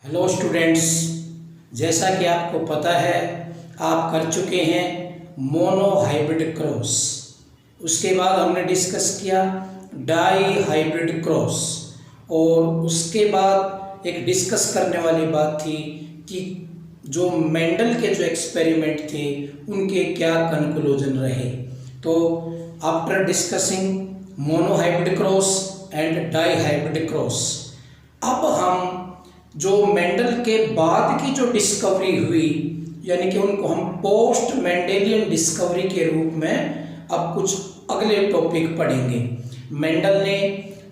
Hello students, जैसा कि आपको पता है आप कर चुके हैं मोनो हाइब्रिड क्रॉस। उसके बाद हमने डिस्कस किया डाई हाइब्रिड क्रॉस और उसके बाद एक डिस्कस करने वाली बात थी कि जो मेंडल के जो एक्सपेरिमेंट थे उनके क्या कंक्लूजन रहे। तो after discussing monohybrid cross and dihybrid cross, अब हम जो मेंडल के बाद की जो डिस्कवरी हुई, यानी कि उनको हम पोस्ट मेंडेलियन डिस्कवरी के रूप में अब कुछ अगले टॉपिक पढ़ेंगे। मेंडल ने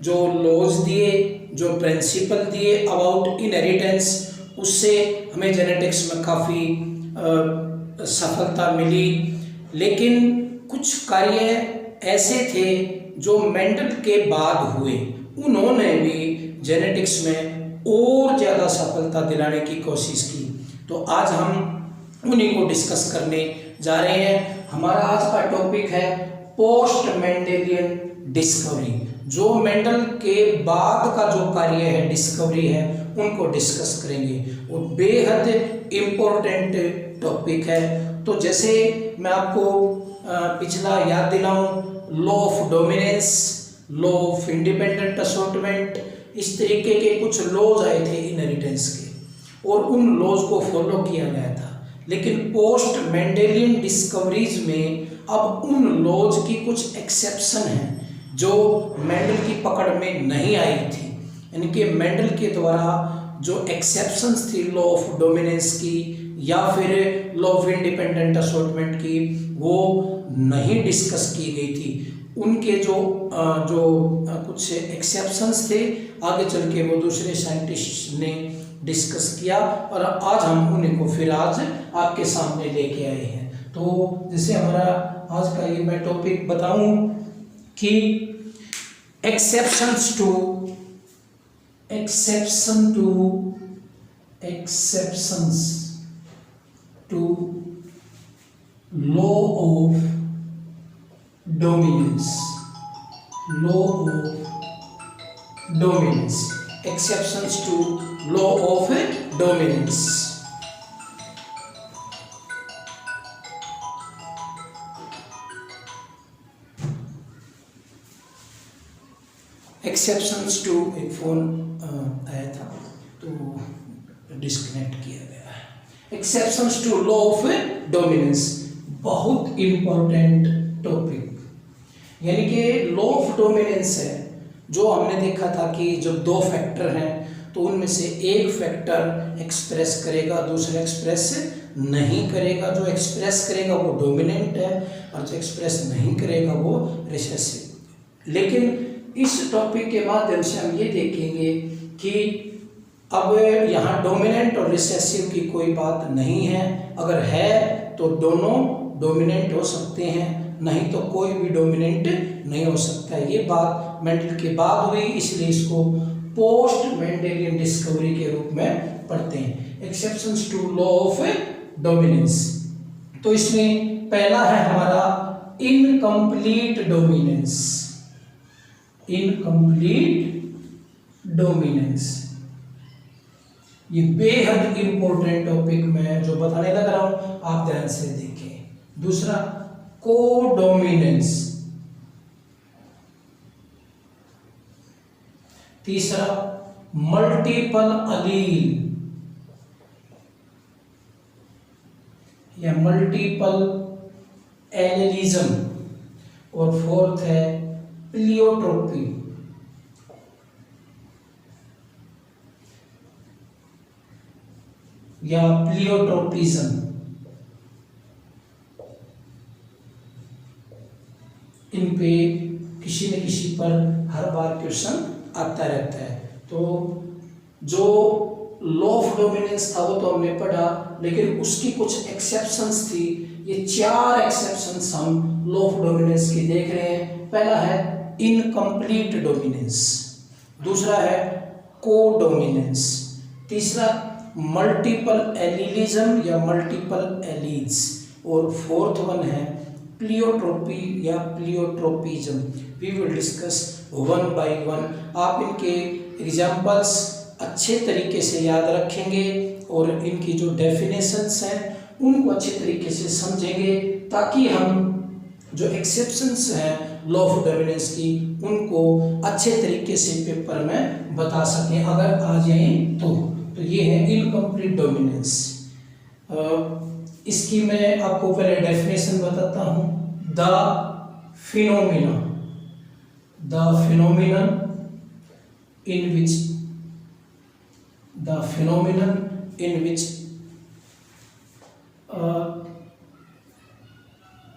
जो लॉज दिए, जो प्रिंसिपल दिए अबाउट इनहेरिटेंस, उससे हमें जेनेटिक्स में काफ़ी सफलता मिली। लेकिन कुछ कार्य ऐसे थे जो मेंडल के बाद हुए, उन्होंने भी जेनेटिक्स में और ज़्यादा सफलता दिलाने की कोशिश की। तो आज हम उन्हीं को डिस्कस करने जा रहे हैं। हमारा आज का टॉपिक है पोस्ट मेंडेलियन डिस्कवरी। जो मेंडल के बाद का जो कार्य है, डिस्कवरी है, उनको डिस्कस करेंगे और बेहद इम्पोर्टेंट टॉपिक है। तो जैसे मैं आपको पिछला याद दिलाऊं, law of dominance, law of independent assortment, इस तरीके के कुछ लॉज आए थे इनहेरिटेंस के और उन लॉज को फॉलो किया गया था। लेकिन पोस्ट मेंडेलियन डिस्कवरीज में अब उन लॉज की कुछ एक्सेप्शन हैं जो मेंडल की पकड़ में नहीं आई थी। यानी कि मेंडल के द्वारा जो एक्सेप्शंस थी लॉ ऑफ डोमिनेंस की या फिर लॉ ऑफ इंडिपेंडेंट असॉर्टमेंट की, वो नहीं डिस्कस की गई थी। उनके जो कुछ एक्सेप्शंस थे, आगे चल के वो दूसरे साइंटिस्ट ने डिस्कस किया और आज हम उन्हीं को फिर आज आपके सामने लेके आए हैं। तो जैसे हमारा आज का ये मैं टॉपिक बताऊं कि exceptions to law of dominance, law of dominance, exceptions to law of dominance. Exceptions to, एक फोन आया था तो डिस्कनेक्ट किया गया है। Exceptions to law of dominance बहुत इंपॉर्टेंट टॉपिक। यानी कि लॉ ऑफ डोमिनेंस है, जो हमने देखा था कि जब दो फैक्टर हैं तो उनमें से एक फैक्टर एक्सप्रेस करेगा, दूसरा एक्सप्रेस नहीं करेगा। जो एक्सप्रेस करेगा वो डोमिनेंट है और जो एक्सप्रेस नहीं करेगा वो रिसेसिव। लेकिन इस टॉपिक के माध्यम से हम ये देखेंगे कि अब यहाँ डोमिनेंट और रिसेसिव की कोई बात नहीं है। अगर है तो दोनों डोमिनेंट हो सकते हैं, नहीं तो कोई भी डोमिनेंट नहीं हो सकता है। ये बात मेंडल के बाद हुई, इसलिए इसको पोस्ट मेंडेलियन डिस्कवरी के रूप में पढ़ते हैं। Exceptions to law of dominance, तो इसमें पहला है हमारा इनकम्प्लीट डोमिनेंस। इनकम्प्लीट डोमिनेंस ये बेहद इंपॉर्टेंट टॉपिक में जो बताने लग रहा हूं, आप ध्यान से देखें। दूसरा कोडोमिनेंस, तीसरा मल्टीपल अलील या मल्टीपल एलिलिज्म, और फोर्थ है प्लियोट्रोपी या प्लियोट्रोपिज्म। इन पे किसी न किसी पर हर बार क्वेश्चन आता रहता है। तो जो लॉ ऑफ डोमिनेंस था वो तो हमने पढ़ा, लेकिन उसकी कुछ एक्सेप्शंस थी। ये 4 एक्सेप्शंस हम लॉ ऑफ डोमिनेंस की देख रहे हैं। पहला है इनकम्प्लीट डोमिनेंस, दूसरा है कोडोमिनेंस, तीसरा मल्टीपल एलिलिज्म या मल्टीपल एलीज, और फोर्थ वन है प्लियोट्रोपी या pleiotropism. We will discuss one by one. आप इनके एग्जाम्पल्स अच्छे तरीके से याद रखेंगे और इनकी जो डेफिनेशंस हैं उनको अच्छे तरीके से समझेंगे, ताकि हम जो एक्सेप्शंस हैं लॉ ऑफ डोमिनेंस की उनको अच्छे तरीके से पेपर में बता सकें अगर आ जाएं तो ये है इनकम्प्लीट डोमिनेंस। इसकी मैं आपको पहले डेफिनेशन बताता हूँ। The phenomenon in which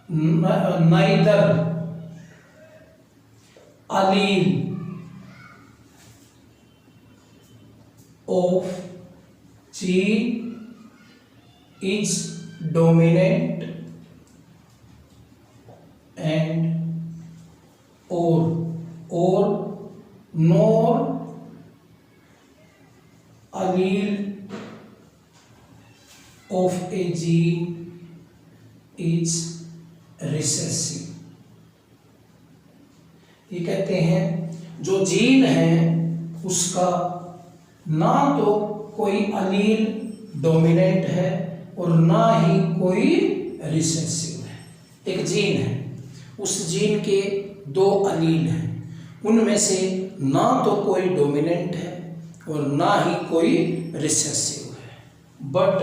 neither allele of gene is dominant and or nor allele of a gene is recessive। ये कहते हैं जो जीन है उसका ना तो कोई अलील डोमिनेंट है और ना ही कोई रिसेसिव है। एक जीन है, उस जीन के दो अलील हैं, उनमें से ना तो कोई डोमिनेंट है और ना ही कोई रिसेसिव है। But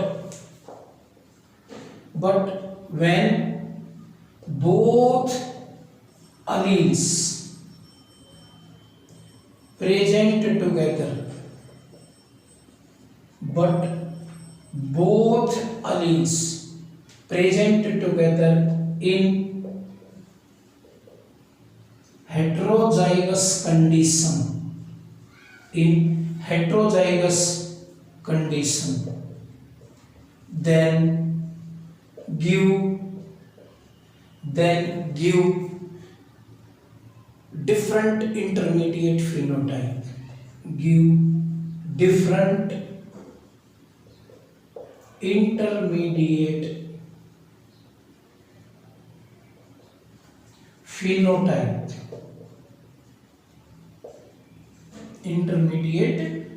when both alleles present together in heterozygous condition then give different intermediate phenotype, intermediate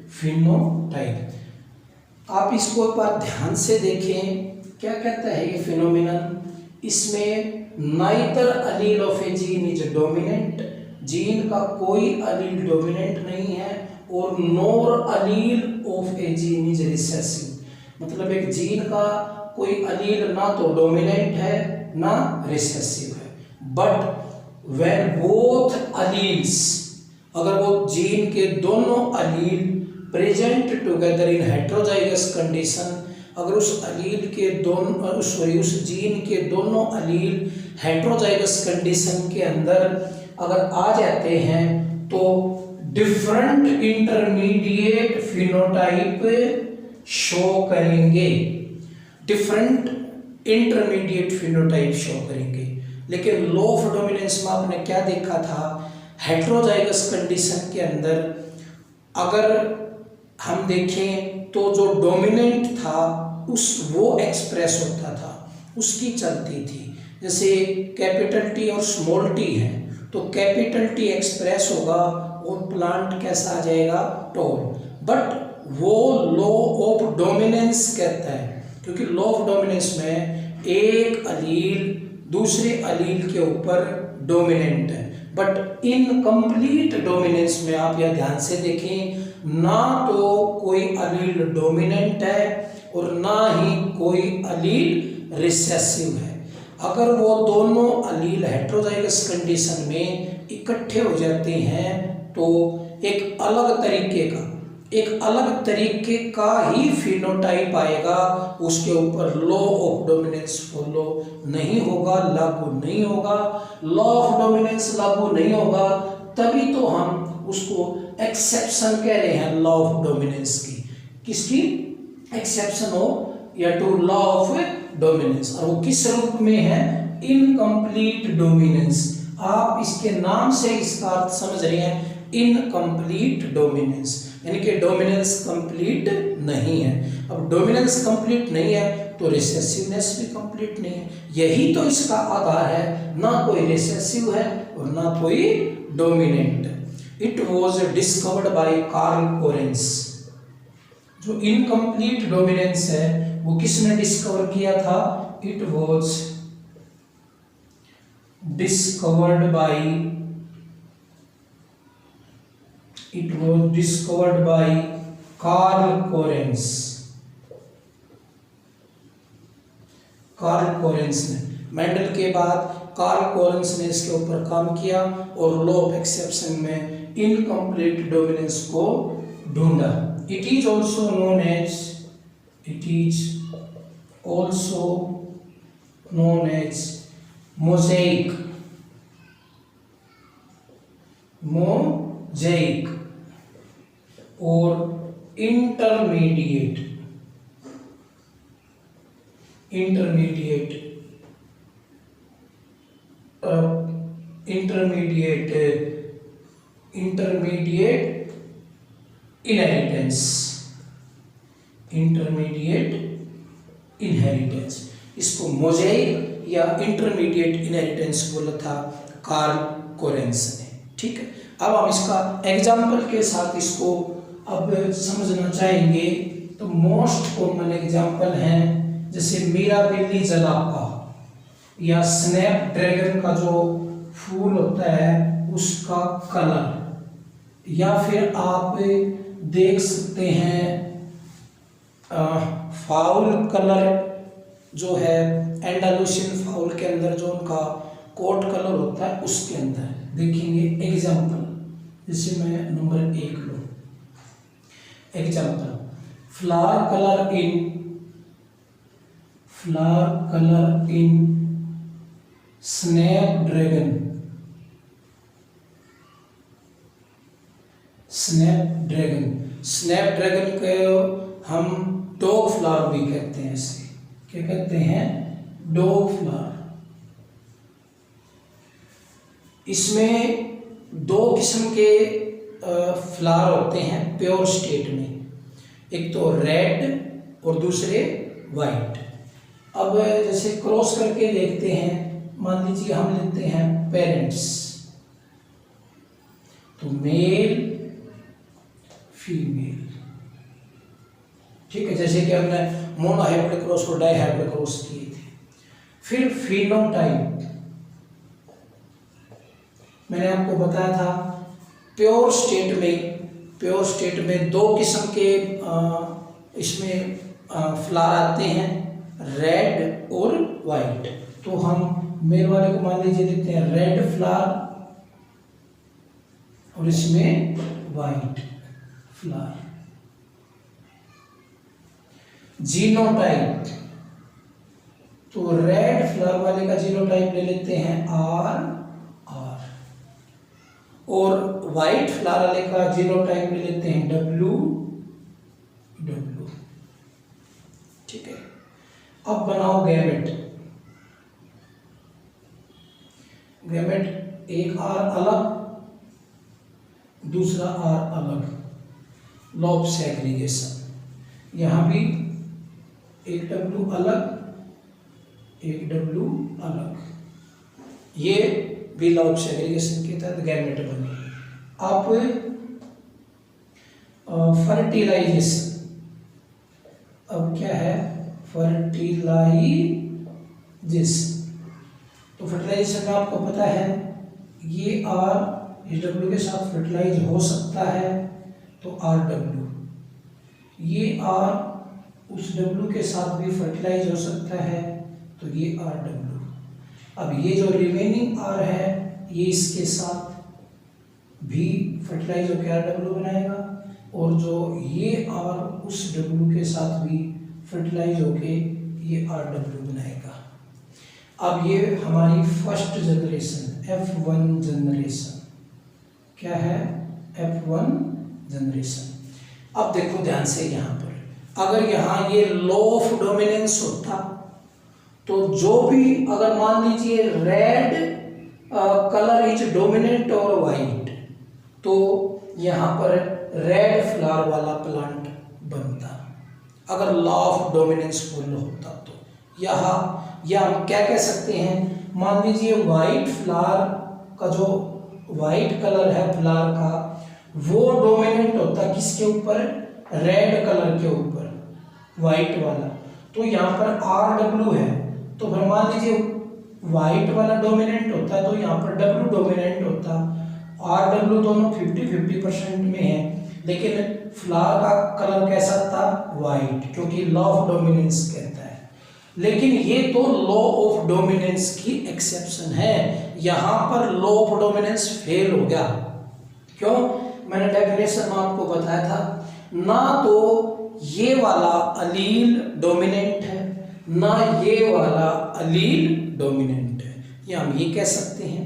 phenotype। आप इसको एक बार ध्यान से देखें, क्या कहता है ये फिनोमिनन। इसमें neither allele of a gene is dominant, gene का कोई अलील डोमिनेंट नहीं है, और nor allele of a gene is recessive. मतलब एक जीन का कोई अलील ना तो डोमिनेंट है ना रिसेसिव है। बट व्हेन बोथ अलील्स, अगर वो जीन के दोनों allele present together in heterozygous condition, अगर उस अलील के उस जीन के दोनों अलील हेटेरोजाइगस कंडीशन के अंदर अगर आ जाते हैं तो डिफरेंट इंटरमीडिएट फिनोटाइप शो करेंगे, लेकिन लॉ ऑफ डोमिनेंस में आपने क्या देखा था, हेटेरोजाइगस कंडीशन के अंदर अगर हम देखें तो जो डोमिनेंट था वो एक्सप्रेस होता था, उसकी चलती थी। जैसे कैपिटल टी और स्मॉल टी है तो कैपिटल टी एक्सप्रेस होगा और प्लांट कैसा आ जाएगा, टॉल। बट वो लॉ ऑफ डोमिनेंस कहता है, क्योंकि लॉ ऑफ डोमिनेंस में एक अलील दूसरे अलील के ऊपर डोमिनेंट है। बट इन कंप्लीट डोमिनेंस में आप यह ध्यान से देखें, ना तो कोई अलील डोमिनेंट है और ना ही कोई अलील रिसेसिव है। अगर वो दोनों अलील हेटेरोजाइगस कंडीशन में इकट्ठे हो जाते हैं तो एक अलग तरीके का ही फिनोटाइप आएगा, उसके ऊपर लॉ ऑफ डोमिनेंस फॉलो नहीं होगा, लागू नहीं होगा। लॉ ऑफ डोमिनेंस लागू नहीं होगा तभी तो हम उसको एक्सेप्शन कह रहे हैं लॉ ऑफ डोमिनेंस की। किसकी एक्सेप्शन हो या टू लॉ ऑफ डोमिनेंस, और वो किस रूप में है, इनकम्प्लीट डोमिनेंस। आप इसके नाम से इसका अर्थ समझ रहे हैं, इनकम्प्लीट डोमिनेंस, यानी कि डोमिनेंस कंप्लीट नहीं है। अब डोमिनेंस कंप्लीट नहीं है तो रिसेसिवनेस भी कंप्लीट नहीं है। यही तो इसका आधार है, ना कोई रिसेसिव है और ना कोई dominant. It was discovered by Carl Correns. जो इनकम्प्लीट डोमिनेंस है वो किसने डिस्कवर किया था? It was discovered by Carl Correns ने। मेंडल के बाद कार्ल कोरेंस ने इसके ऊपर काम किया और लॉ ऑफ एक्सेप्शन में इनकम्प्लीट डोमिनेंस को ढूंढा। It is also known as mosaic और इंटरमीडिएट इनहेरिटेंस। इसको मोज़ेइक या इंटरमीडिएट इनहेरिटेंस बोला था कार्ल कोरेंस ने। ठीक है, अब हम इसका एग्जाम्पल के साथ इसको अब समझना चाहेंगे। तो मोस्ट कॉमन एग्जाम्पल हैं जैसे मिराबिली जलापा या स्नैपड्रैगन का जो फूल होता है उसका कलर, या फिर आप देख सकते हैं फाउल कलर जो है एंडालुसियन फाउल के अंदर जो उनका कोट कलर होता है उसके अंदर देखेंगे एग्जाम्पल। जैसे मैं नंबर 1 लूँ एग्जाम्पल, फ्लावर कलर इन स्नैपड्रैगन को हम डॉग फ्लावर भी कहते हैं। इसे क्या कहते हैं? Dog flower. इसमें 2 किस्म के फ्लावर होते हैं प्योर स्टेट में, एक तो रेड और दूसरे वाइट। अब जैसे क्रॉस करके देखते हैं, मान लीजिए हम लेते हैं पेरेंट्स, तो मेल फीमेल, ठीक है, जैसे कि हमने मोनोहाइब्रिड क्रॉस और डाइहाइब्रिड क्रॉस किए थे। फिर फिनोटाइप, मैंने आपको बताया था प्योर स्टेट में 2 किस्म के इसमें फ्लावर आते हैं, रेड और वाइट। तो हम मेल वाले को मान लीजिए देखते हैं रेड फ्लावर और इसमें वाइट फ्लावर। जीनोटाइप, तो रेड फ्लावर वाले का जीनोटाइप ले लेते हैं आर, और वाइट फ्लावर वाले का जीनोटाइप ले लेते हैं डब्ल्यू। ठीक है, अब बनाओ गैमेट। एक आर अलग, दूसरा आर अलग, लॉ ऑफ सेग्रीगेशन। यहां भी एक डब्ल्यू अलग, एक डब्ल्यू अलग, ये भी लॉ ऑफ सेग्रीगेशन के तहत गैमेट बने। आप फर्टिलाइजेशन, अब क्या है? फर्टिलाइजेशन। तो फर्टिलाइजेशन में आपको पता है ये आर इस डब्ल्यू के साथ फर्टिलाइज हो सकता है तो आर डब्ल्यू, ये आर उस डब्ल्यू के साथ भी फर्टिलाइज हो सकता है तो ये आर डब्ल्यू। अब ये जो रिमेनिंग आर है ये इसके साथ भी फर्टिलाइज होकर आर डब्ल्यू बनाएगा, और जो ये आर उस डब्ल्यू के साथ भी फर्टिलाइज होके ये आर डब्ल्यू बनाएगा। अब ये हमारी फर्स्ट जनरेशन F1 जनरेशन, क्या है? F1 generation. अब देखो ध्यान से, यहाँ पर अगर यहाँ ये लॉ ऑफ डोमिनेंस होता तो जो भी, अगर मान लीजिए रेड कलर इज डोमिनेंट और वाइट, तो यहाँ पर रेड फ्लावर वाला प्लांट बनता अगर लॉ ऑफ डोमिनेंस फॉलो होता। तो यहाँ या हम क्या कह सकते हैं, मान लीजिए वाइट फ्लावर का जो वाइट कलर है फ्लावर का, वो डोमिनेंट होता किसके ऊपर? रेड कलर के ऊपर, वाइट वाला, तो यहाँ पर आर डब्ल्यू है, तो फिर मान लीजिए वाइट वाला डोमिनेंट होता है तो यहाँ पर डब्ल्यू डोमिनेंट होता। आर डब्ल्यू दोनों 50-50% में है, लेकिन फ्लावर का कलर कैसा था, वाइट, क्योंकि लॉ ऑफ डोमिनेंस कहता है। लेकिन ये तो लॉ ऑफ डोमिनेंस की एक्सेप्शन है, यहाँ पर लॉ ऑफ डोमिनेंस फेल हो गया। क्यों? मैंने डेफिनेशन में आपको बताया था, ना तो ये वाला अलील डोमिनेंट है, ना ये वाला अलील डोमिनेंट है, या हम ये कह सकते हैं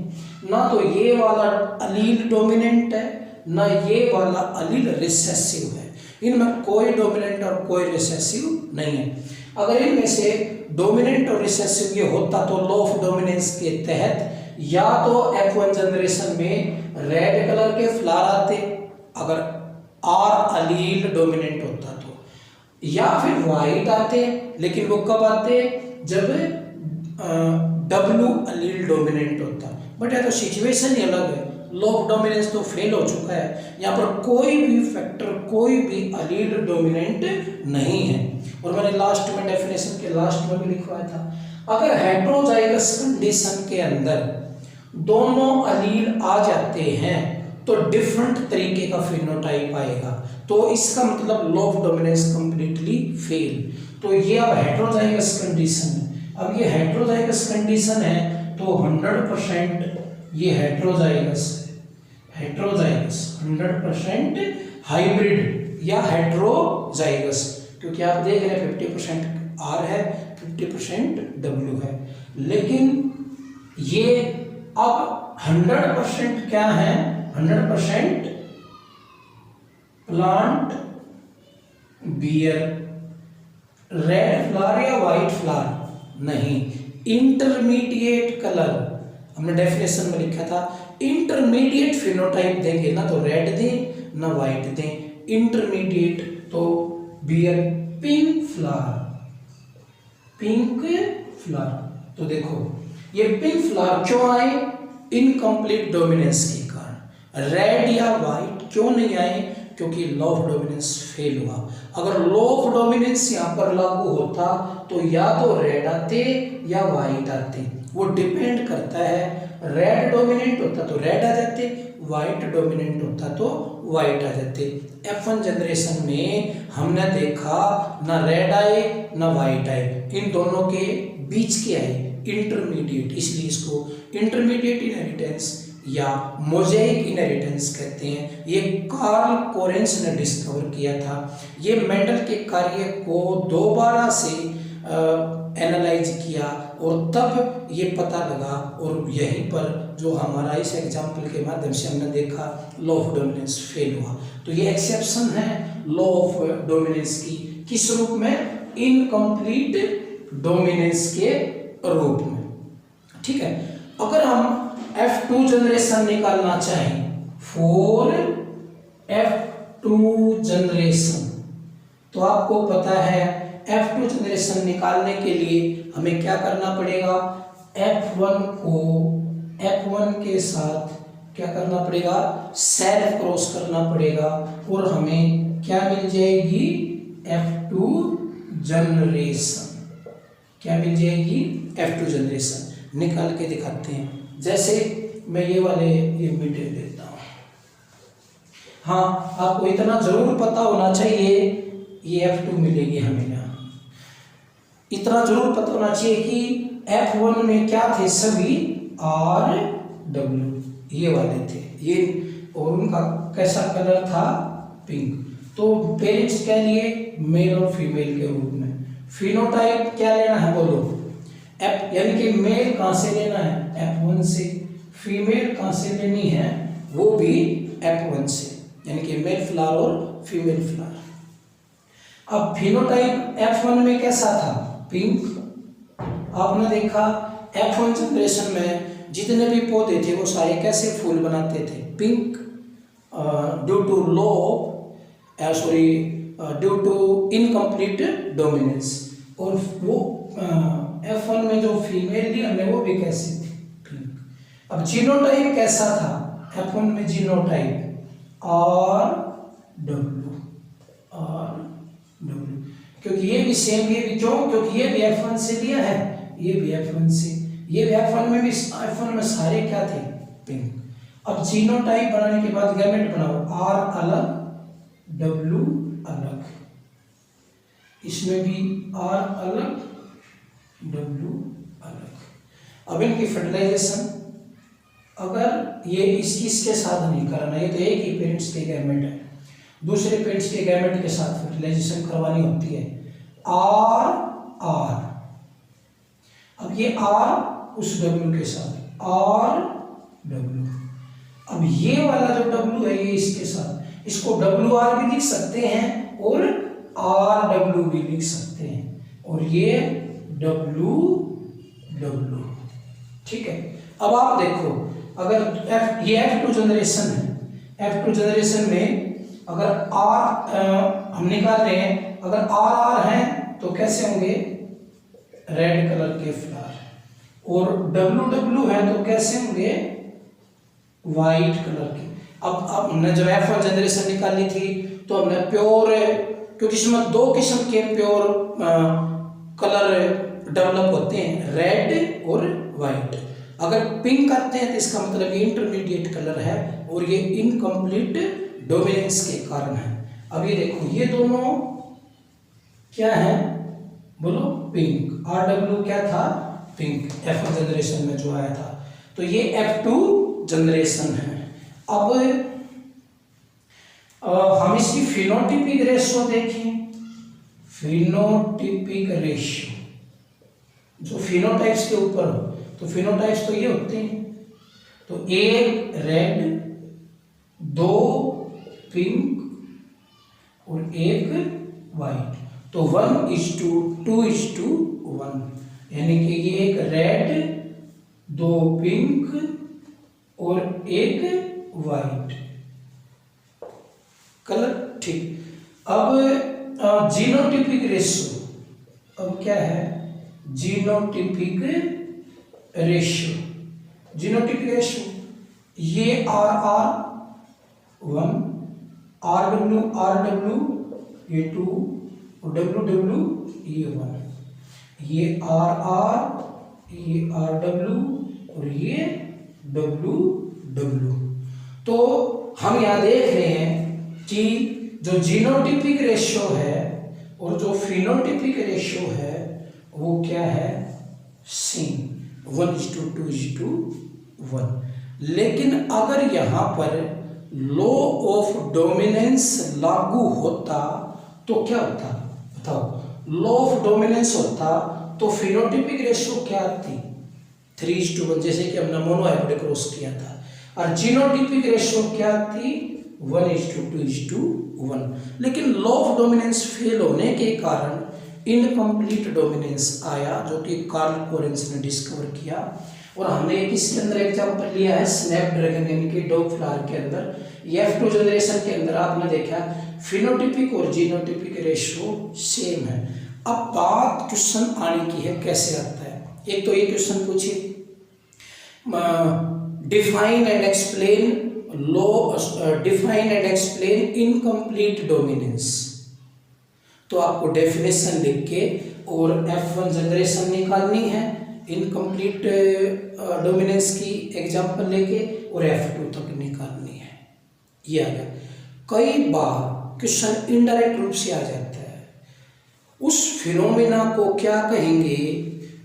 ना तो ये वाला अलील डोमिनेंट है, ना ये वाला अलील रिसेसिव है। इनमें कोई डोमिनेंट और कोई रिसेसिव नहीं है। अगर इनमें से डोमिनेंट और रिसेसिव ये होता तो लॉ ऑफ डोमिनेंस के तहत या तो F1 जनरेशन में रेड कलर के फ्लावर आते अगर आर अलील डोमिनेंट होता तो, या फिर वाइट आते, लेकिन वो कब आते, जब डब्ल्यू अलील डोमिनेंट होता। बट ये तो सिचुएशन ही अलग है, लॉ ऑफ डोमिनेंस तो फेल हो चुका है, यहाँ पर कोई भी फैक्टर, कोई भी अलील डोमिनेंट नहीं है। और मैंने लास्ट में डेफिनेशन के लास्ट में भी लिखवाया था, अगर हेटेरोजाइगस कंडीशन के अंदर दोनों अलील आ जाते हैं तो डिफरेंट तरीके का फिनोटाइप आएगा, तो इसका मतलब law of dominance completely fail. तो ये अब हेटेरोजाइगस कंडीशन है। अब ये हेटेरोजाइगस कंडीशन है तो 100% ये हेटेरोजाइगस है, हेटेरोजाइगस 100% हाइब्रिड या हेटेरोजाइगस, क्योंकि आप देख रहे हैं 50% आर है, 50% डब्ल्यू है। लेकिन ये अब 100% क्या है, 100% प्लांट बियर, रेड फ्लावर या वाइट फ्लावर नहीं, इंटरमीडिएट कलर, हमने डेफिनेशन में लिखा था इंटरमीडिएट फिनोटाइप देंगे, ना तो रेड दें ना वाइट दें, इंटरमीडिएट, तो bear pink flower, pink flower. तो देखो ये पिंक फ्लावर क्यों आए, इनकम्प्लीट डोमिनेंस के कारण। रेड या वाइट क्यों नहीं आए, क्योंकि लॉ ऑफ डोमिनेंस फेल हुआ। अगर लॉ ऑफ डोमिनेंस यहाँ पर लागू होता तो या तो रेड आते या वाइट आते, वो डिपेंड करता है। रेड डोमिनेंट होता तो रेड आ जाते, वाइट डोमिनेंट होता तो वाइट आ जाते। F1 जनरेशन में हमने देखा ना रेड आए ना वाइट आए, इन दोनों के बीच के आए इंटरमीडिएट, इसलिए इसको इंटरमीडिएट इनहेरिटेंस या मोज़ेइक इनहेरिटेंस कहते हैं। ये कार्ल कोरेंस ने डिस्कवर किया था। ये मेंडल के कार्य को दोबारा से एनालाइज किया और तब ये पता लगा, और यहीं पर जो हमारा इस एग्जाम्पल के माध्यम से हमने देखा लॉ ऑफ डोमिनेंस फेल हुआ। तो ये एक्सेप्शन है लॉ ऑफ डोमिनेंस की, किस रूप में, इनकम्प्लीट डोमिनेंस के रूप में। ठीक है, अगर हम F2 जनरेशन निकालना चाहें, फॉर F2 जनरेशन, तो आपको पता है F2 जनरेशन निकालने के लिए हमें क्या करना पड़ेगा, F1 को F1 के साथ क्या करना पड़ेगा, सेल्फ क्रॉस करना पड़ेगा, और हमें क्या मिल जाएगी, F2 जनरेशन। क्या मिल जाएगी, F2 जनरेशन। निकाल के दिखाते हैं। जैसे मैं ये वाले ये मीटर देता हूँ। हाँ, आपको इतना जरूर पता होना चाहिए, ये F2 मिलेगी हमें यहाँ, इतना जरूर पता होना चाहिए कि F1 में क्या थे, सभी RW ये वाले थे ये, और उनका कैसा कलर था, पिंक। तो पेरेंट्स क्या लिए, मेल और फीमेल के रूप में। फिनोटाइप क्या लेना है, बोलो, F, यानी कि मेल कहाँ से लेना है, F1 से, फीमेल कहाँ से लेनी है, वो भी F1 से, यानी कि मेल फ्लावर और फीमेल फ्लावर। अब फिनोटाइप F1 में कैसा था, पिंक। आपने देखा F1 जनरेशन में जितने भी पौधे थे वो सारे कैसे फूल बनाते थे, pink, due to law, due to incomplete dominance. और वो F1 में जो फीमेल थी हमें वो भी कैसी थी, पिंक। अब जीनोटाइप कैसा था F1 में, जीनोटाइप RW, आर डब्ल्यू, क्योंकि ये भी सेम, ये भी क्यों, क्योंकि ये भी F1 से लिया है, ये भी F1 से, ये भी F1 में भी, F1 में सारे क्या थे, पिंक। अब जीनोटाइप बनाने के बाद गैमेट बनाओ, आर अलग डब्ल्यू अलग, इसमें भी आर अलग डब्ल्यू अलग। अब इनकी फर्टिलाइजेशन, अगर ये इसके साथ नहीं करना, ये तो एक ही पेरेंट्स के गैमेट है, दूसरे पेरेंट्स के गैमेट के साथ फर्टिलाइजेशन करवानी होती है, आर आर। अब ये आर उस डब्ल्यू के साथ, आर डब्ल्यू। अब ये वाला जो डब्ल्यू है ये इसके साथ, इसको डब्ल्यू आर भी लिख सकते हैं और आर डब्ल्यू भी लिख सकते हैं, और ये डब्ल्यू डब्ल्यू, ठीक है। अब आप देखो, अगर ये F2 जनरेशन है, F2 जनरेशन में अगर R हम निकाल रहे हैं, अगर R हैं तो कैसे होंगे, रेड कलर के फ्लावर, और WW है तो कैसे होंगे, वाइट कलर के। अब हमने जब F1 जनरेशन निकाली थी तो हमने प्योर, क्योंकि इसमें दो किस्म के प्योर कलर डेवलप होते हैं, रेड और वाइट। अगर पिंक आते हैं तो इसका मतलब ये इंटरमीडिएट कलर है और ये इनकम्प्लीट डोमिनेंस के कारण है। अब ये देखो, ये दोनों क्या है, बोलो, पिंक। RW क्या था, पिंक, F1 जनरेशन में जो आया था, तो ये F2 जनरेशन है। अब हम इसकी फिनोटिपिक रेशियो देखें, फिनोटिपिक रेशियो जो फिनोटाइप्स के ऊपर हो, तो फिनोटाइप्स तो ये होते हैं, तो एक रेड, दो पिंक और एक वाइट, तो 1:2:1, यानी कि ये एक रेड, दो पिंक और एक वाइट कलर, ठीक। अब जीनोटिपिक रेशियो, अब क्या है, जीनोटिपिक रेशियो, जीनोटिपिक रेशियो, ये RR1, RW ये 2 और WW ये 1, ये RR, ये RW और ये WW। तो हम यहाँ देख रहे हैं कि जो जीनोटिपिक रेशियो है और जो फिनोटिपिक रेशियो है वो क्या है, सेम, 1:2:1। लेकिन अगर यहाँ पर लॉ ऑफ डोमिनेंस लागू होता तो क्या होता, बताओ। लॉ ऑफ डोमिनेंस होता तो फिनोटिपिक रेशियो क्या आती, 3:1, जैसे कि हमने मोनोहाइब्रिड क्रॉस किया था। और जीनोटिपिक रेशियो क्या आती, 1:2:1। लेकिन लॉ ऑफ डोमिनेंस फेल होने के कारण इनकम्प्लीट डोमिनेंस आया, जो कि कार्ल कोरेंस ने डिस्कवर किया। और हमने किसके अंदर एग्जांपल लिया है, स्नैपड्रैगन यानी कि डॉग फ्लावर के अंदर। F2 जनरेशन के अंदर आपने देखा फिनोटिपिक और जीनोटिपिक रेशियो सेम है। अब बात क्वेश्चन आने की है, कैसे आता है। एक तो ये क्वेश्चन पूछिए, define and explain law, define and explain incomplete dominance. तो आपको डेफिनेशन लिख के और F1 जनरेशन निकालनी है, इनकम्प्लीट डोमिनेंस की एग्जांपल लेके, और F2 तक निकालनी है। ये आ गया। कई बार क्वेश्चन इनडायरेक्ट रूप से आ जाता है। उस फिनोमिना को क्या कहेंगे,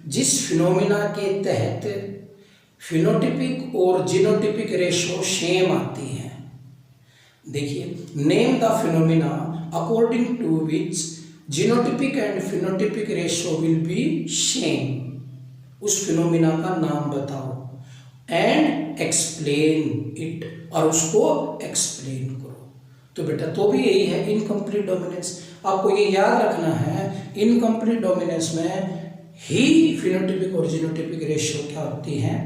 जिस फिनोमिना के तहत फिनोटिपिक और जीनोटिपिक रेशियो सेम आती है। देखिए, name the phenomena according to which genotypic and phenotypic ratio will be same. उस फिनोमिना का नाम बताओ एंड एक्सप्लेन इट, और उसको एक्सप्लेन करो। तो बेटा तो भी यही है इनकम्प्लीट डोमिनेंस। आपको ये याद रखना है, इनकम्प्लीट डोमिनेंस में ही फिनोटिपिक और जीनोटिपिक रेशियो क्या होती हैं,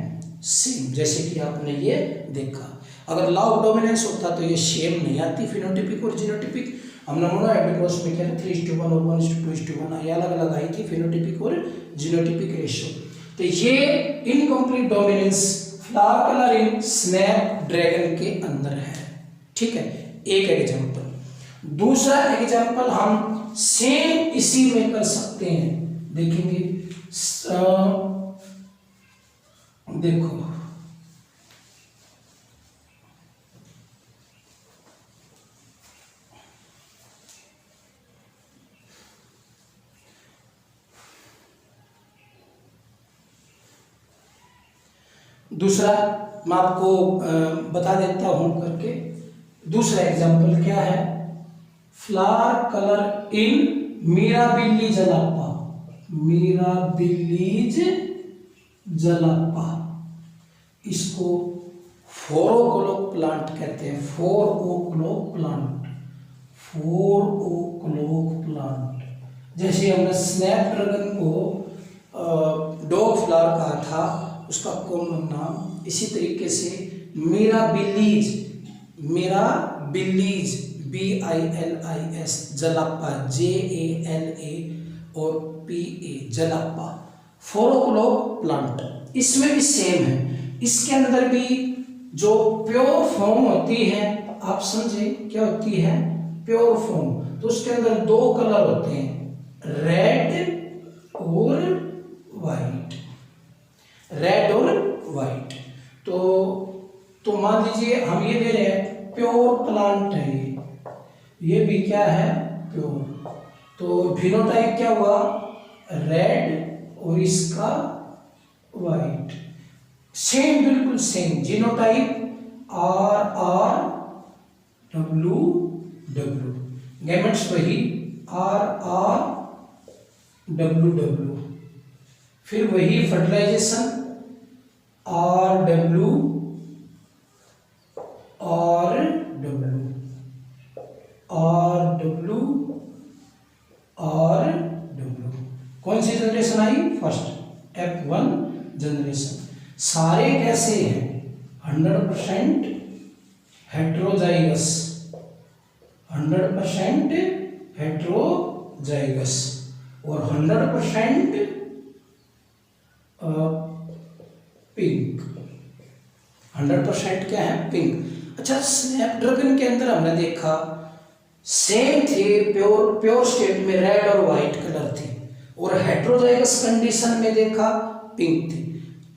सेम। जैसे कि आपने ये देखा, अगर लॉ ऑफ डोमिनेंस होता तो ये सेम नहीं आती फिनोटिपिक और जीनोटिपिक। हमने मोनोहाइब्रिड क्रॉस में क्या 3:1 और 1:2:1, ये अलग अलग आई थी फिनोटिपिक और जीनोटिपिक रेशियो। तो ये इनकम्प्लीट डोमिनेंस फ्लावर कलर इन स्नैपड्रैगन के अंदर है, ठीक है। एक एग्जांपल, दूसरा एग्जाम्पल हम सेम इसी में कर सकते हैं, देखेंगे। देखो दूसरा मैं आपको बता देता हूं करके। दूसरा एग्जाम्पल क्या है, फ्लावर कलर इन मिराबिली जलापा, मिराबिलीज जलापा, इसको फोरोक्लोक प्लांट कहते हैं, फोरोक्लोक प्लांट, फोरोक्लोक प्लांट। जैसे हमने स्नैपड्रैगन को डॉग फ्लावर कहा था, उसका कॉमन नाम इसी तरीके से मिराबिलीज, मिराबिलीज BILIS जलापा, JALA और PA जलापा, फोरोक्लोक प्लांट। इसमें भी सेम है, इसके अंदर भी जो प्योर फॉर्म होती है, आप समझे क्या होती है प्योर फॉर्म, तो उसके अंदर दो कलर होते हैं, रेड और वाइट, रेड और वाइट। तो मान लीजिए हम ये दे रहे हैं प्योर प्लांट है, ये भी क्या है प्योर, तो फिनोटाइप क्या हुआ रेड और इसका वाइट, सेम बिल्कुल सेम। जीनोटाइप RRWW, गैमेट्स वही RRWW, फिर वही फर्टिलाइजेशन RW, कौन सी जनरेशन आई, फर्स्ट F1 जनरेशन। सारे कैसे हैं 100% हेट्रोजाइगस, 100% हेट्रोजाइगस और 100% पिंक, 100% क्या है पिंक। अच्छा, स्नैपड्रैगन के अंदर हमने देखा सेम थे, प्योर स्टेट में रेड और वाइट कलर थे, और हेट्रोजाइगस कंडीशन में देखा पिंक थे,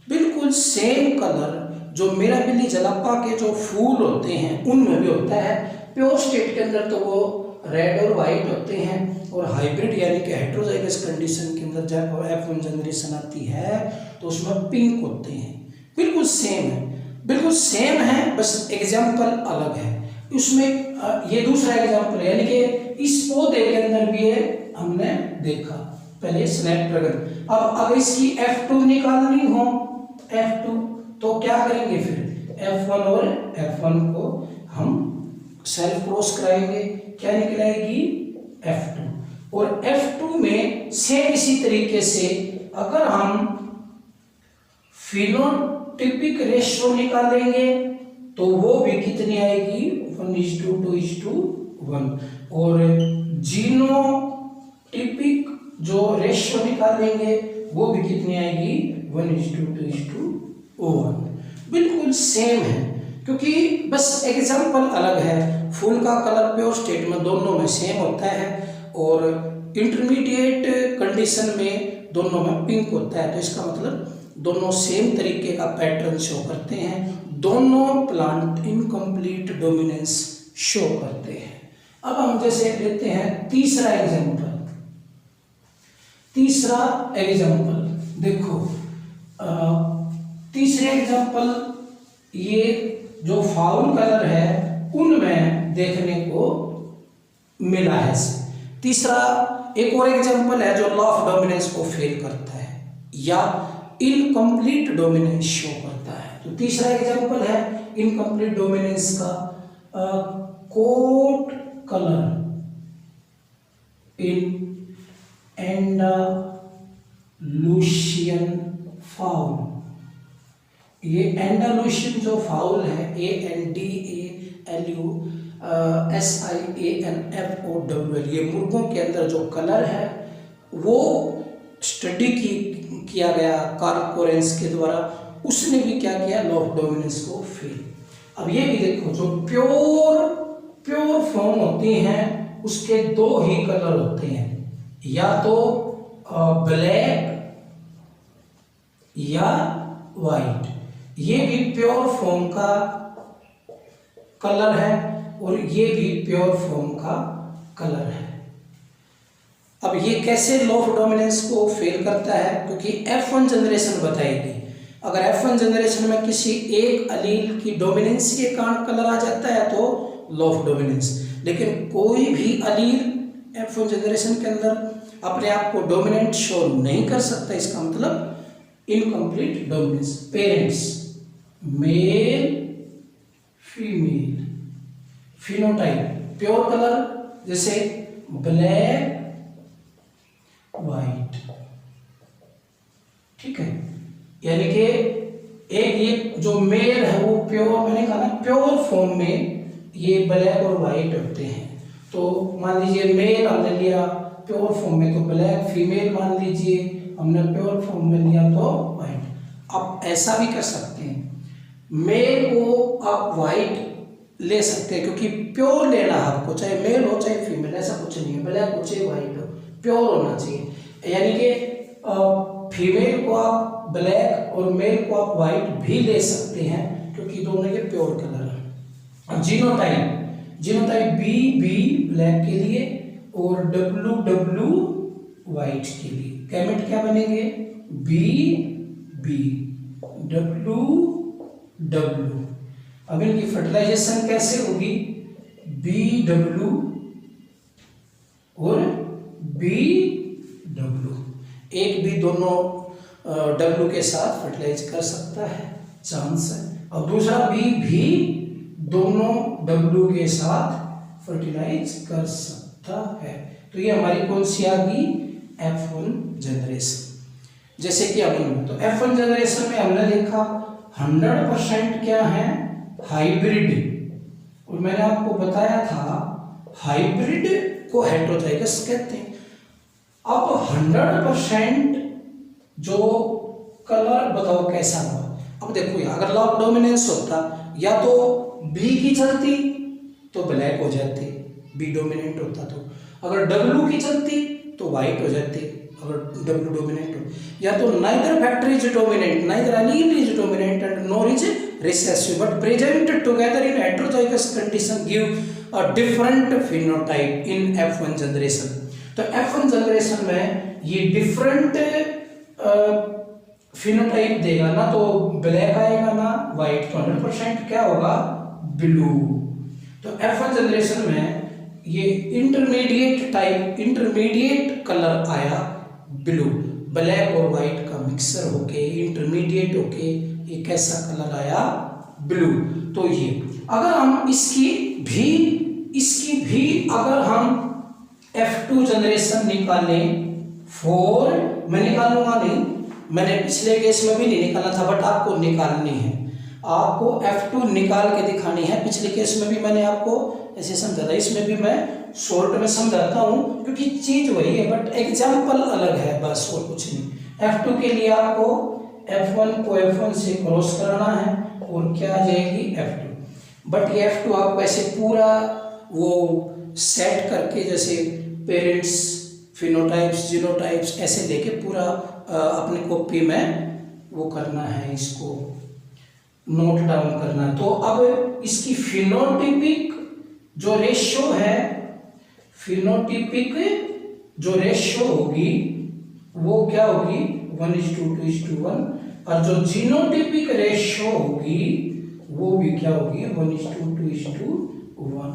बिल्कुल सेम कलर जो मिराबिली जलापा के जो फूल होते हैं उनमें भी होता है। प्योर स्टेट के अंदर तो वो रेड और वाइट होते हैं, और हाइब्रिड यानी कि हेट्रोजाइगस कंडीशन के अंदर जब F1 जनरेशन आती है तो उसमें पिंक होते हैं। बिल्कुल सेम है, बिल्कुल सेम है, बस एग्जाम्पल अलग है। उसमें ये दूसरा एग्जाम्पल है, यानी कि इस पौधे के अंदर भी ये हमने देखा पहले स्नैपड्रैगन। अब अगर इसकी F2 निकालनी हो, F2 तो क्या करेंगे, फिर F1 और F1 को हम सेल्फ क्रॉस कराएंगे, क्या निकलेगी F2, और F2 में सेम इसी तरीके से अगर हम फिनोटिपिक रेशियो निकालेंगे तो वो भी कितनी आएगी 1:2:1, और जीनोटिपिक जो रेशियो निकालेंगे वो भी कितनी आएगी 1:2:1। बिल्कुल सेम है, क्योंकि बस एग्जाम्पल अलग है। फूल का कलर प्योर स्टेट में दोनों में सेम होता है, और इंटरमीडिएट कंडीशन में दोनों में पिंक होता है, तो इसका मतलब दोनों सेम तरीके का पैटर्न शो करते हैं, दोनों प्लांट इनकम्प्लीट डोमिनेंस शो करते हैं। अब हम जैसे लेते हैं तीसरा एग्जाम्पल, देखो तीसरे एग्जाम्पल ये जो फाउल कलर है उनमें देखने को मिला है। तीसरा एक और एग्जाम्पल है जो लॉ ऑफ डोमिनेंस को फेल करता है या इनकम्प्लीट डोमिनेंस शो करता है। तो तीसरा एग्जाम्पल है इनकम्प्लीट डोमिनेंस का, कोट कलर इन एंडालुसियन फाउल। ये एंडालुसियन जो फाउल है ANDALUSIANFOWL, ये मुर्गों के अंदर जो कलर है वो स्टडी किया गया कार्ल कोरेंस के द्वारा, उसने भी क्या किया लॉ ऑफ डोमिनेंस को फेल। अब ये भी देखो जो प्योर प्योर फॉर्म होती हैं उसके दो ही कलर होते हैं, या तो ब्लैक या वाइट। ये भी प्योर फॉर्म का कलर है और ये भी प्योर फॉर्म का कलर है। अब ये कैसे लॉ ऑफ डोमिनेंस को फेल करता है, क्योंकि F1 जनरेशन बताएगी। अगर F1 जनरेशन में किसी एक अलील की डोमिनेंस के कारण कलर आ जाता है तो लॉ ऑफ डोमिनेंस, लेकिन कोई भी अलील F1 जनरेशन के अंदर अपने आप को डोमिनेंट शो नहीं कर सकता, इसका मतलब incomplete dominance. Parents male female, phenotype pure colour जैसे ब्लैक वाइट, ठीक है, यानी कि एक ये जो मेल है वो प्योर, मैंने कहा ना प्योर फॉर्म में ये ब्लैक और वाइट होते हैं। तो मान लीजिए मेल हमने लिया प्योर फॉर्म में तो ब्लैक, फीमेल मान लीजिए हमने प्योर फॉर्म में लिया तो वाइट। आप ऐसा भी कर सकते हैं, मेल को आप वाइट ले सकते हैं क्योंकि प्योर लेना है आपको, चाहे मेल हो चाहे फीमेल, ऐसा कुछ नहीं है, ब्लैक हो चाहे वाइट हो, प्योर होना चाहिए। यानी कि फीमेल को आप ब्लैक और मेल को आप वाइट भी ले सकते हैं क्योंकि दोनों के प्योर कलर हैं। Genotype, genotype B B black के लिए और डब्लू डब्लू वाइट के लिए। गैमेट क्या बनेंगे? B B W W. अब इनकी फर्टिलाइजेशन कैसे होगी? बी डब्लू और बी डब्लू, एक भी दोनों डब्लू के साथ फर्टिलाइज कर सकता है, चांस है। और दूसरा बी भी दोनों डब्लू के साथ फर्टिलाइज कर सकता है। तो ये हमारी कौन सी आ गई? F1 generation. जैसे कि हम तो F1 जनरेशन में हमने देखा 100% क्या है? हाइब्रिड। और मैंने आपको बताया था हाइब्रिड को हेटेरोजाइगस कहते हैं। अब 100% जो कलर बताओ कैसा हुआ? अब देखो अगर लॉ ऑफ डोमिनेंस होता या तो बी की चलती तो ब्लैक हो जाती, बी डोमिनेंट होता तो, अगर डब्लू की चलती तो वाइट हो जाती अगर डब्लू डोमिनेंट हो, या तो neither factor is dominant, neither Aleel is dominant and nor is recessive but present together in heterozygous condition give a different phenotype in F1 generation। तो F1 जनरेशन में ये डिफरेंट फिनोटाइप देगा, ना तो black आएगा ना वाइट, तो 100% क्या होगा? ब्लू। तो F1 जनरेशन में ये इंटरमीडिएट टाइप, इंटरमीडिएट कलर आया ब्लू, ब्लैक और वाइट का मिक्सर होके इंटरमीडिएट होके ये कैसा कलर आया? ब्लू। तो ये अगर हम इसकी भी अगर हम F2 जनरेशन निकालें, मैं निकालूंगा नहीं, मैंने पिछले केस में भी नहीं निकाला था, बट आपको निकालनी है, आपको F2 निकाल के दिखानी है। पिछले केस में भी मैंने आपको ऐसे समझा था, इसमें भी मैं शॉर्ट में समझाता हूँ क्योंकि चीज वही है बट एग्जाम्पल अलग है, बस और कुछ नहीं। F2 के लिए आपको F1 को F1 से क्रॉस कराना है और क्या आ जाएगी? F2। बट ये F2 आपको ऐसे पूरा वो सेट करके जैसे पेरेंट्स, फिनोटाइप्स, जीनोटाइप्स ऐसे लेके पूरा अपने कॉपी में वो करना है, इसको नोट डाउन करना है। तो अब इसकी फिनोटिपिक जो रेशियो है, फिनोटिपिक जो रेशियो होगी वो क्या होगी? 1:2:1। और जो जीनोटिपिक रेशियो होगी वो भी क्या होगी? 1:2:1।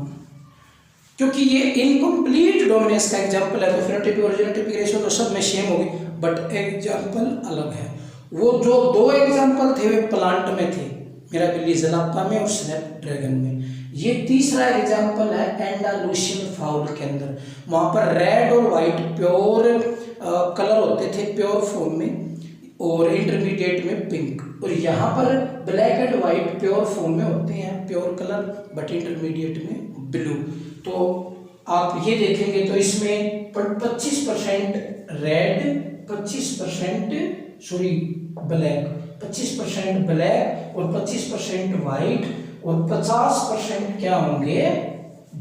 क्योंकि ये इनकम्प्लीट डोमिनेंस का एग्जाम्पल है तो फिनोटिपिक और जीनोटिपिक रेशियो तो सब में सेम होगी, बट एग्जाम्पल अलग है। वो जो दो एग्जाम्पल थे वे प्लांट में थे, मेरा बिल्ली जलाप्पा में और स्नैपड्रैगन में। ये तीसरा एग्जाम्पल है एंडालुसियन फाउल के अंदर, वहां पर रेड और वाइट प्योर कलर होते थे प्योर फॉर्म में और इंटरमीडिएट में पिंक, और यहाँ पर black and white pure form में होते हैं प्योर कलर बट इंटरमीडिएट में ब्लू। तो आप ये देखेंगे तो इसमें 25% रेड, 25% सॉरी ब्लैक, 25% ब्लैक और 25% वाइट और 50% क्या होंगे?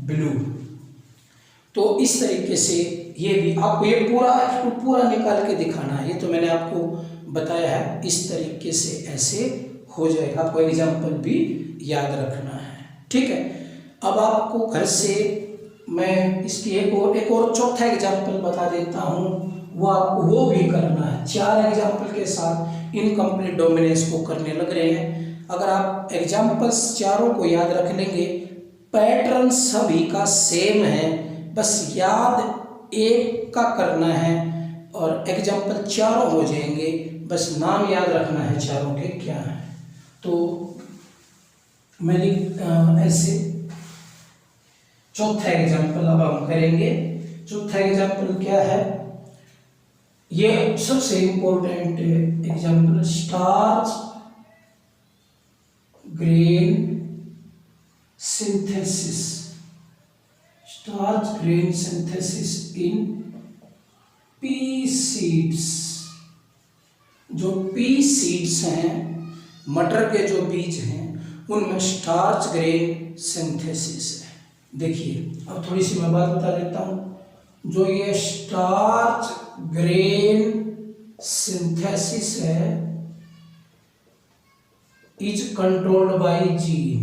ब्लू। तो इस तरीके से ये भी आपको ये पूरा निकाल के दिखाना है। ये तो मैंने आपको बताया है, इस तरीके से ऐसे हो जाएगा। आपको एग्जाम्पल भी याद रखना है, ठीक है। अब आपको घर से मैं इसकी एक और चौथा एग्जाम्पल बता देता हूँ, वो आपको वो भी करना है। 4 एग्जाम्पल के साथ इनकम्प्लीट डोमिनेंस को करने लग रहे हैं। अगर आप एग्जाम्पल्स चारों को याद रख लेंगे, पैटर्न सभी का सेम है, बस याद एक का करना है और एग्जाम्पल चारों हो जाएंगे। बस नाम याद रखना है चारों के क्या है। तो मैंने ऐसे चौथा एग्जाम्पल अब हम करेंगे। चौथा एग्जाम्पल क्या है, ये सबसे important example, starch grain synthesis. Starch grain synthesis in P seeds. जो पी सीड्स हैं, मटर के जो बीज हैं, उनमें स्टार्च ग्रेन सिंथेसिस है। देखिए अब थोड़ी सी मैं बात बता देता हूं। जो ये स्टार्च ग्रेन सिंथेसिस है is controlled by gene,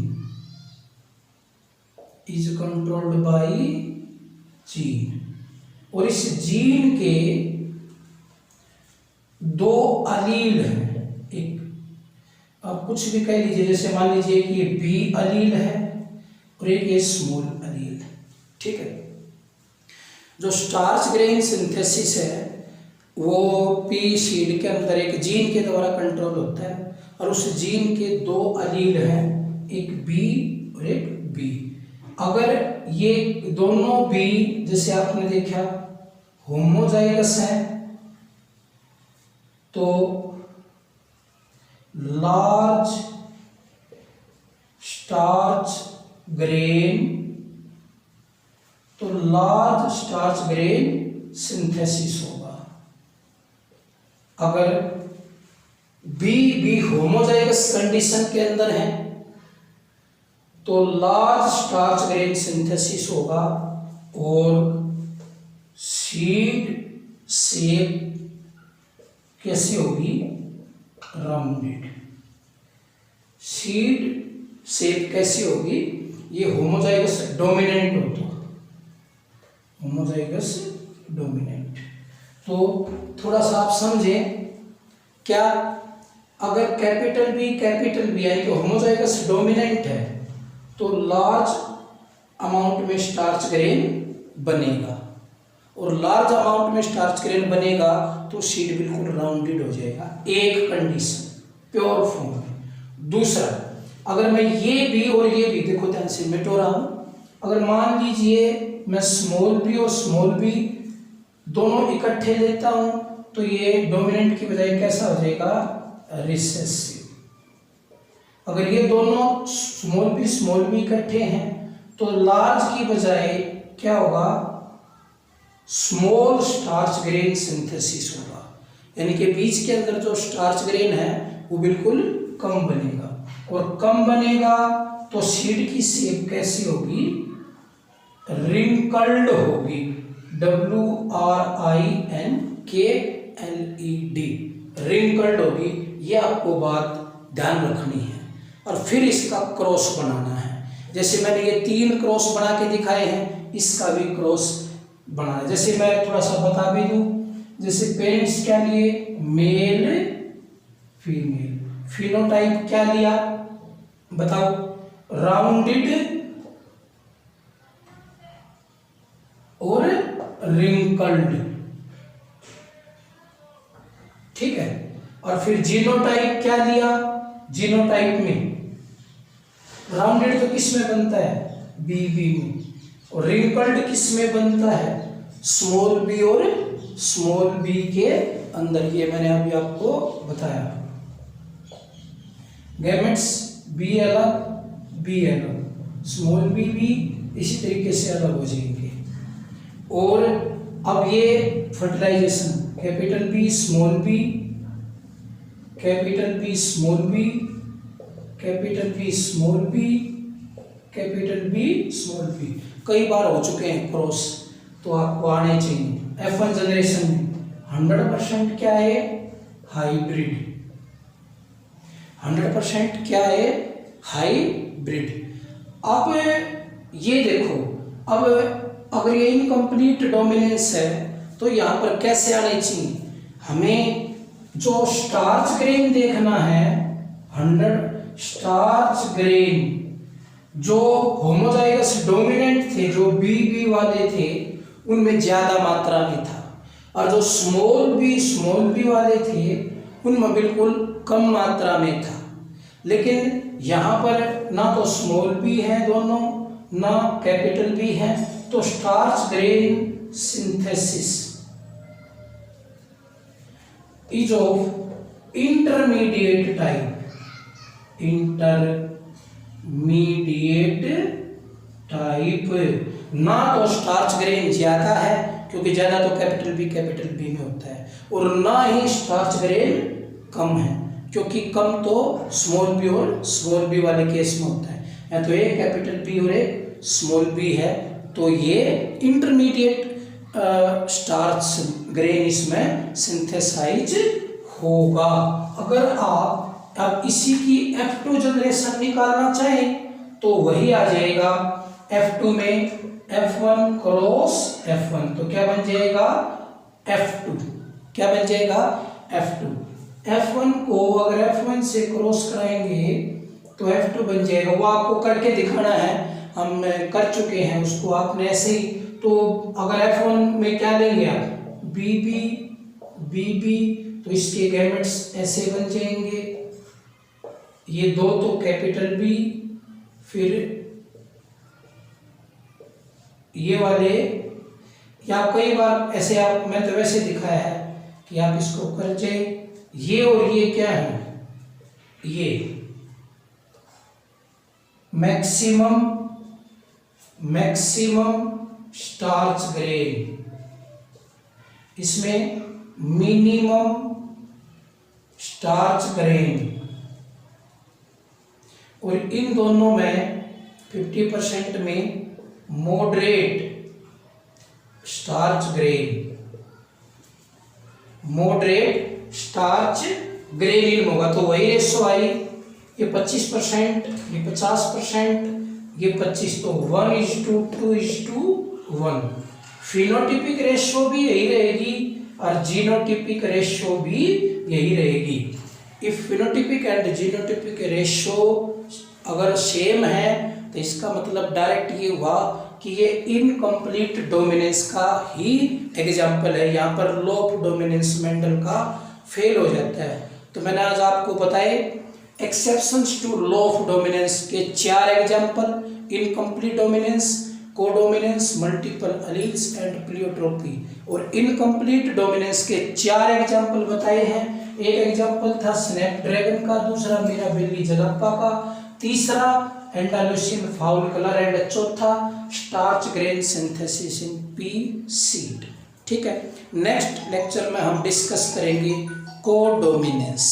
is controlled by gene. और इस जीन के 2 अलील हैं। एक आप कुछ भी कह लीजिए, जैसे मान लीजिए कि ये बी अलील है और एक ये स्मॉल अलील है, ठीक है। जो स्टार्च ग्रेन सिंथेसिस है वो पी सीड के अंदर एक जीन के द्वारा कंट्रोल होता है और उस जीन के 2 अलील हैं, एक बी और एक बी। अगर ये दोनों बी जैसे आपने देखा होमोजाइगस है तो लार्ज स्टार्च ग्रेन, तो लार्ज स्टार्च ग्रेन सिंथेसिस होगा। अगर बी होमोजाइगस कंडीशन के अंदर है तो लार्ज स्टार्च ग्रेन सिंथेसिस होगा और सीड शेप कैसी होगी, राउंडेड। सीड शेप कैसी होगी, ये होमोजाइगस डोमिनेंट होता है, होमोजाइगस डोमिनेंट। तो थोड़ा सा आप समझें क्या, अगर कैपिटल बी यानी कि होमोजाइगस डोमिनेंट है तो लार्ज अमाउंट में स्टार्च ग्रेन बनेगा और लार्ज अमाउंट में स्टार्च ग्रेन बनेगा तो सीड बिल्कुल राउंडेड हो जाएगा, एक कंडीशन प्योर फॉर्म में। दूसरा, अगर मैं ये भी और ये भी, देखो ध्यान से मिटो रहा हूं, अगर मान लीजिए मैं स्मॉल बी और स्मॉल बी दोनों इकट्ठे लेता हूं तो ये डोमिनेंट की बजाय कैसा हो जाएगा, रिसेसिव। अगर ये दोनों स्मॉल बी इकट्ठे हैं तो लार्ज की बजाय क्या होगा, स्मॉल स्टार्च ग्रेन सिंथेसिस होगा, यानी कि बीच के अंदर जो स्टार्च ग्रेन है वो बिल्कुल कम बनेगा और कम बनेगा तो सीड की शेप कैसी होगी, रिंकल्ड होगी, WRINKLED, रिंकल्ड होगी। ये आपको बात ध्यान रखनी है। और फिर इसका क्रॉस बनाना है, जैसे मैंने ये 3 क्रॉस बना के दिखाए हैं, इसका भी क्रॉस बनाना है। जैसे मैं थोड़ा सा बता भी दूं, जैसे पेरेंट्स क्या लिए, मेल फीमेल, फिनोटाइप क्या लिया बताओ, राउंडेड और रिंकल्ड, ठीक है। और फिर जीनोटाइप क्या लिया, जीनोटाइप में राउंडेड तो किस में बनता है, बी में, और रिंकल्ड किस में बनता है, स्मॉल बी और स्मॉल बी के अंदर। ये मैंने अभी आपको बताया। गैमेट्स बी अलग, स्मॉल बी भी इसी तरीके से अलग हो जाएंगे। और अब ये fertilization, capital B small B, capital B small B, capital B small B, capital B small B, कई बार हो चुके हैं क्रॉस, तो आपको आने चाहिए। F1 जनरेशन में 100% क्या है, हाइब्रिड। 100% क्या है, हाइब्रिड। अब ये देखो, अब अगर ये इनकम्प्लीट डोमिनेंस है तो यहाँ पर कैसे आने चाहिए, हमें जो स्टार्च ग्रेन देखना है, 100 स्टार्च ग्रेन जो होमोजाइगस डोमिनेंट थे, जो बी वाले थे, उनमें ज्यादा मात्रा में था, और जो स्मॉल बी वाले थे उनमें बिल्कुल कम मात्रा में था। लेकिन यहाँ पर ना तो स्मॉल बी है दोनों, ना कैपिटल बी है, तो starch grain synthesis is of intermediate type, ना तो स्टार्च ग्रेन ज्यादा है, क्योंकि ज्यादा तो कैपिटल बी में होता है, और ना ही स्टार्च ग्रेन कम है, क्योंकि कम तो स्मॉल बी और स्मॉल बी वाले केस में होता है। या तो एक कैपिटल बी और एक स्मॉल बी है, तो ये इंटरमीडिएट स्टार्च ग्रेन इसमें सिंथेसाइज होगा। अगर आप इसी की F2 जनरेशन निकालना चाहें तो वही आ जाएगा, F2 में F1 क्रॉस F1, तो क्या बन जाएगा, F2। क्या बन जाएगा, F2। F1 को अगर F1 से क्रॉस कराएंगे तो F2 बन जाएगा। वो आपको करके दिखाना है, हम कर चुके हैं उसको, आपने ऐसे ही। तो अगर F1 में क्या लेंगे आप, BB, तो इसके गैमेट्स ऐसे बन जाएंगे, ये दो तो कैपिटल बी, फिर ये वाले, या कई बार ऐसे आप, मैं तो वैसे दिखाया है कि आप इसको कर जाए। ये और ये क्या है, ये मैक्सिमम स्टार्च ग्रेन, इसमें मिनिमम स्टार्च ग्रेन, और इन दोनों में 50% में मॉडरेट स्टार्च ग्रेन होगा। तो वही रेशो आई, ये 25%, ये 50%, ये 25, तो 1:2:1। फिनोटिपिक रेशो भी यही रहेगी और जीनोटिपिक रेशो भी यही रहेगी। If phenotypic and genotypic ratio अगर सेम है तो इसका मतलब डायरेक्ट ये हुआ कि ये इनकम्प्लीट डोमिनेंस का ही एग्जाम्पल है। यहाँ पर लॉ ऑफ डोमिनेंस मेंडल का फेल हो जाता है। तो मैंने आज आपको बताए exceptions to law of dominance के 4 example, incomplete dominance, codominance, multiple alleles and pleiotropy. और इनकम्प्लीट डोमिनेंस के 4 एग्जाम्पल बताए हैं। एक एग्जाम्पल था स्नैपड्रैगन का, दूसरा मिराबिली जलाप्पा का, तीसरा एंडालुसियन फाउल कलर एंड चौथा starch grain synthesis in P seed. ठीक है, नेक्स्ट लेक्चर में हम डिस्कस करेंगे कोडोमिनेंस।